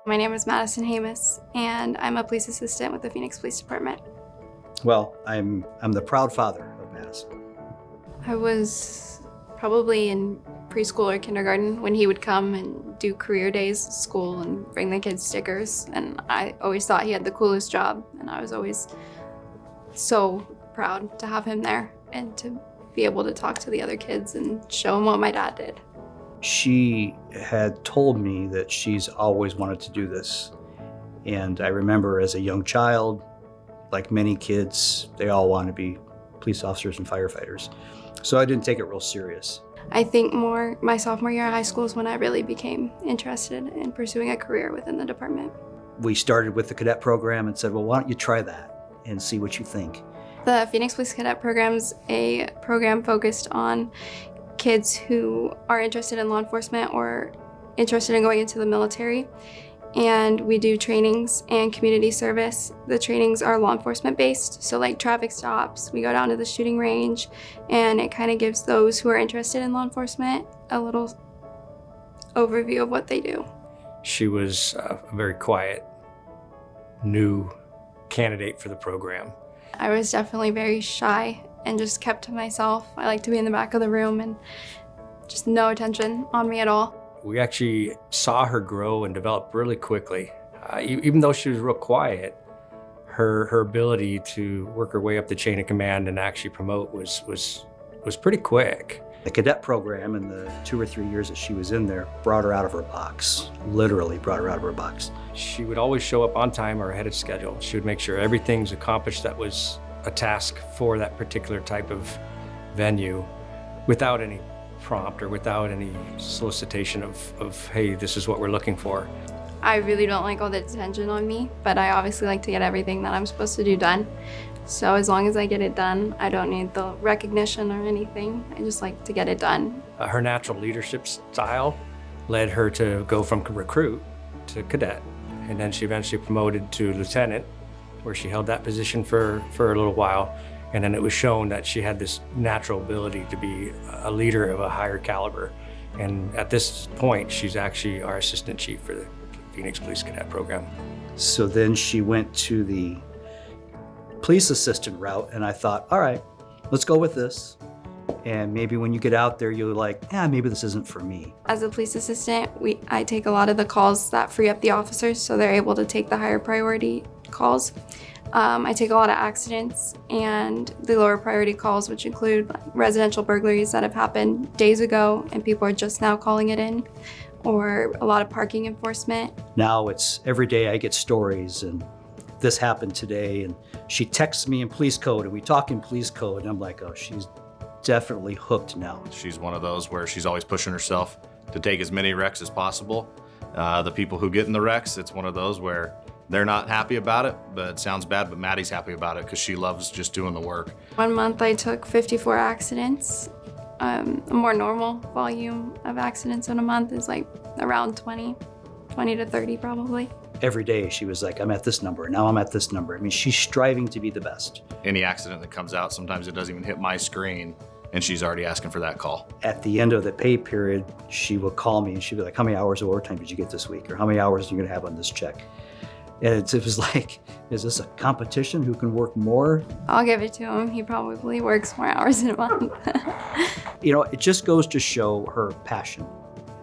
My name is Madison Hamas, and I'm a police assistant with the Phoenix Police Department. Well, I'm the proud father of Madison. I was probably in preschool or kindergarten when he would come and do career days at school and bring the kids stickers. And I always thought he had the coolest job, and I was always so proud to have him there and to be able to talk to the other kids and show them what my dad did. She had told me that she's always wanted to do this. And I remember as a young child, like many kids, they all want to be police officers and firefighters. So I didn't take it real serious. I think more my sophomore year of high school is when I really became interested in pursuing a career within the department. We started with the cadet program and said, well, why don't you try that and see what you think? The Phoenix Police Cadet Program's a program focused on kids who are interested in law enforcement or interested in going into the military. And we do trainings and community service. The trainings are law enforcement based, so like traffic stops, we go down to the shooting range, and it kind of gives those who are interested in law enforcement a little overview of what they do. She was a very quiet, new candidate for the program. I was definitely very shy and just kept to myself. I like to be in the back of the room and just no attention on me at all. We actually saw her grow and develop really quickly. Even though she was real quiet, her ability to work her way up the chain of command and actually promote was pretty quick. The cadet program in the 2 or 3 years that she was in there brought her out of her box, literally brought her out of her box. She would always show up on time or ahead of schedule. She would make sure everything's accomplished that was a task for that particular type of venue without any prompt or without any solicitation of, hey, this is what we're looking for. I really don't like all the attention on me, but I obviously like to get everything that I'm supposed to do done. So as long as I get it done, I don't need the recognition or anything. I just like to get it done. Her natural leadership style led her to go from recruit to cadet. And then she eventually promoted to lieutenant, where she held that position for a little while. And then it was shown that she had this natural ability to be a leader of a higher caliber. And at this point, she's actually our assistant chief for the Phoenix Police Cadet Program. So then she went to the police assistant route, and I thought, all right, let's go with this. And maybe when you get out there, you're like, maybe this isn't for me. As a police assistant, I take a lot of the calls that free up the officers so they're able to take the higher priority calls. I take a lot of accidents and the lower priority calls, which include residential burglaries that have happened days ago and people are just now calling it in, or a lot of parking enforcement. Now it's every day I get stories, and this happened today, and she texts me in police code, and we talk in police code, and I'm like, oh, she's definitely hooked now. She's one of those where she's always pushing herself to take as many wrecks as possible. The people who get in the wrecks, it's one of those where they're not happy about it, but it sounds bad, but Maddie's happy about it because she loves just doing the work. 1 month I took 54 accidents. A more normal volume of accidents in a month is like around 20 to 30 probably. Every day she was like, I'm at this number, now I'm at this number. I mean, she's striving to be the best. Any accident that comes out, sometimes it doesn't even hit my screen, and she's already asking for that call. At the end of the pay period, she will call me and she'll be like, how many hours of overtime did you get this week? Or how many hours are you gonna have on this check? And it was like, is this a competition? Who can work more? I'll give it to him. He probably works more hours in a month. You know, it just goes to show her passion.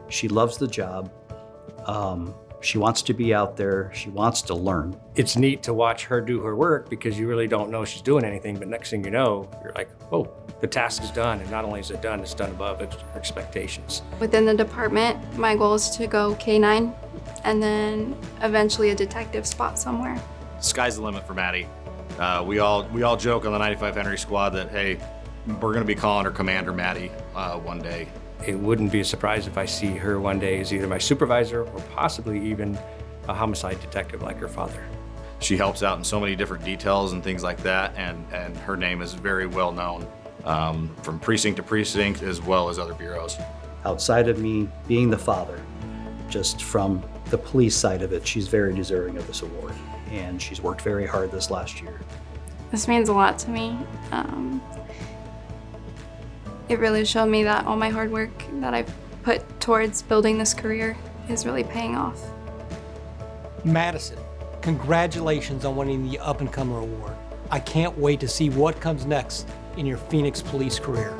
She loves the job. She wants to be out there. She wants to learn. It's neat to watch her do her work because you really don't know she's doing anything, but next thing you know, you're like, oh, the task is done. And not only is it done, it's done above her expectations. Within the department, my goal is to go K-9 and then eventually a detective spot somewhere. Sky's the limit for Maddie. We all joke on the 95 Henry squad that, hey, we're gonna be calling her Commander Maddie one day. It wouldn't be a surprise if I see her one day as either my supervisor or possibly even a homicide detective like her father. She helps out in so many different details and things like that, and her name is very well known from precinct to precinct as well as other bureaus. Outside of me being the father, just from the police side of it, she's very deserving of this award, and she's worked very hard this last year. This means a lot to me. It really showed me that all my hard work that I've put towards building this career is really paying off. Madison, congratulations on winning the Up and Comer Award. I can't wait to see what comes next in your Phoenix police career.